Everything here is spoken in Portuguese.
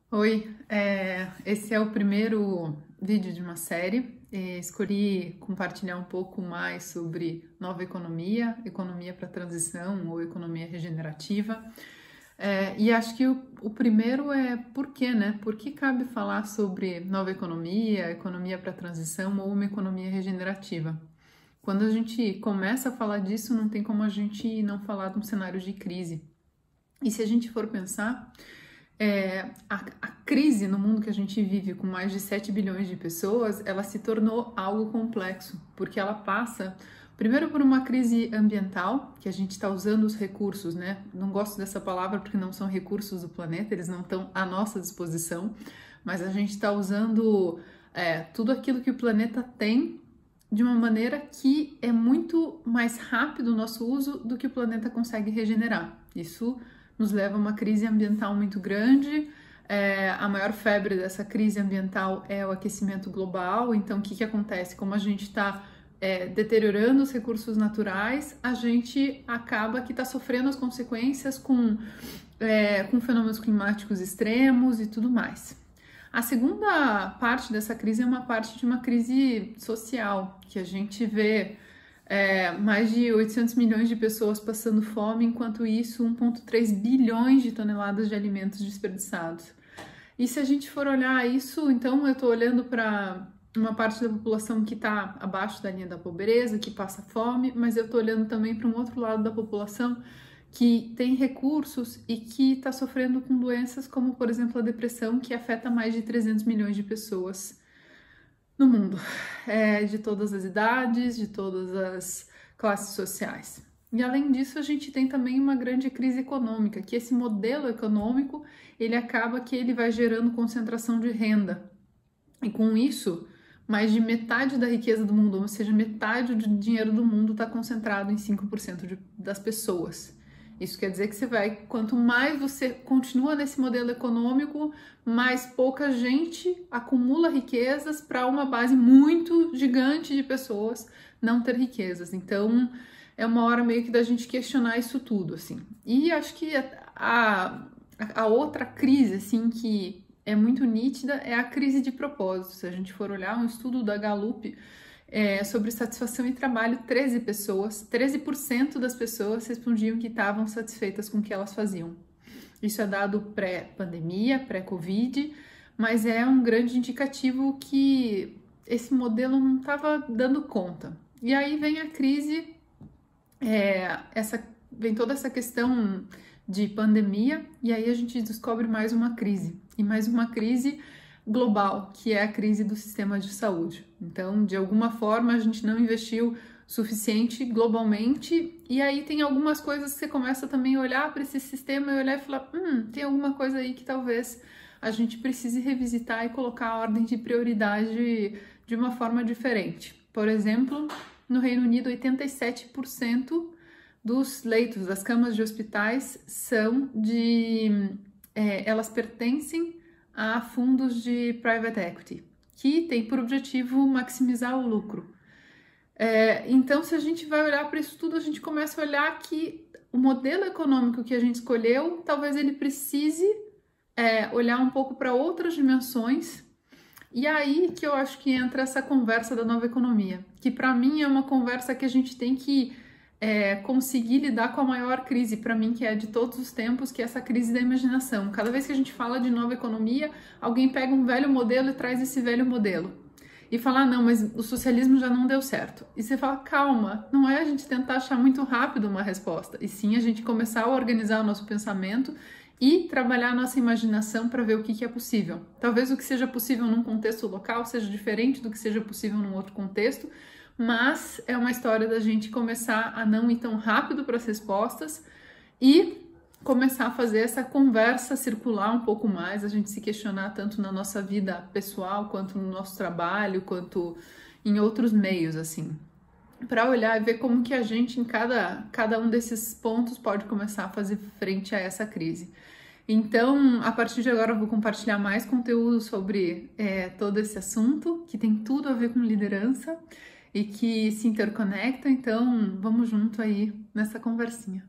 Oi, esse é o primeiro vídeo de uma série. Escolhi compartilhar um pouco mais sobre nova economia, economia para transição ou economia regenerativa. E acho que o primeiro é por quê, né? Por que cabe falar sobre nova economia, economia para transição ou uma economia regenerativa? Quando a gente começa a falar disso, não tem como a gente não falar de um cenário de crise. E se a gente for pensar, a crise no mundo que a gente vive, com mais de 7 bilhões de pessoas, ela se tornou algo complexo, porque ela passa, primeiro, por uma crise ambiental, que a gente está usando os recursos, né? Não gosto dessa palavra porque não são recursos do planeta, eles não estão à nossa disposição, mas a gente está usando tudo aquilo que o planeta tem de uma maneira que é muito mais rápido o nosso uso do que o planeta consegue regenerar. Isso nos leva a uma crise ambiental muito grande. A maior febre dessa crise ambiental é o aquecimento global. Então, o que acontece? Como a gente está deteriorando os recursos naturais, a gente acaba que está sofrendo as consequências com fenômenos climáticos extremos e tudo mais. A segunda parte dessa crise é uma parte de uma crise social, que a gente vê mais de 800 milhões de pessoas passando fome, enquanto isso 1,3 bilhões de toneladas de alimentos desperdiçados. E se a gente for olhar isso, então eu estou olhando para uma parte da população que está abaixo da linha da pobreza, que passa fome, mas eu estou olhando também para um outro lado da população que tem recursos e que está sofrendo com doenças como, por exemplo, a depressão, que afeta mais de 300 milhões de pessoas no mundo, de todas as idades, de todas as classes sociais. E além disso, a gente tem também uma grande crise econômica, que esse modelo econômico, ele acaba que ele vai gerando concentração de renda. E com isso, mais de metade da riqueza do mundo, ou seja, metade do dinheiro do mundo está concentrado em 5% das pessoas. Isso quer dizer que quanto mais você continua nesse modelo econômico, mais pouca gente acumula riquezas para uma base muito gigante de pessoas não ter riquezas. Então, é uma hora meio que da gente questionar isso tudo, assim. E acho que a outra crise, assim, que é muito nítida é a crise de propósito. Se a gente for olhar um estudo da Gallup, sobre satisfação em trabalho, 13% das pessoas respondiam que estavam satisfeitas com o que elas faziam. Isso é dado pré-pandemia, pré-Covid, mas é um grande indicativo que esse modelo não estava dando conta. E aí vem a crise, vem toda essa questão de pandemia, e aí a gente descobre mais uma crise, e mais uma crise global, que é a crise do sistema de saúde. Então, de alguma forma, a gente não investiu suficiente globalmente, e aí tem algumas coisas que você começa também a olhar para esse sistema e olhar e falar, tem alguma coisa aí que talvez a gente precise revisitar e colocar a ordem de prioridade de uma forma diferente. Por exemplo, no Reino Unido, 87% dos leitos das camas de hospitais elas pertencem a fundos de private equity, que tem por objetivo maximizar o lucro. Então, se a gente vai olhar para isso tudo, a gente começa a olhar que o modelo econômico que a gente escolheu, talvez ele precise olhar um pouco para outras dimensões. E aí que eu acho que entra essa conversa da nova economia, que para mim é uma conversa que a gente tem que conseguir lidar com a maior crise, para mim, que é de todos os tempos, que é essa crise da imaginação. Cada vez que a gente fala de nova economia, alguém pega um velho modelo e traz esse velho modelo. E fala, não, mas o socialismo já não deu certo. E você fala, calma, não é a gente tentar achar muito rápido uma resposta, e sim a gente começar a organizar o nosso pensamento e trabalhar a nossa imaginação para ver o que é possível. Talvez o que seja possível num contexto local seja diferente do que seja possível num outro contexto, mas é uma história da gente começar a não ir tão rápido para as respostas e começar a fazer essa conversa circular um pouco mais, a gente se questionar tanto na nossa vida pessoal, quanto no nosso trabalho, quanto em outros meios, assim, para olhar e ver como que a gente, em cada um desses pontos, pode começar a fazer frente a essa crise. Então, a partir de agora eu vou compartilhar mais conteúdo sobre todo esse assunto, que tem tudo a ver com liderança e que se interconecta, então vamos junto aí nessa conversinha.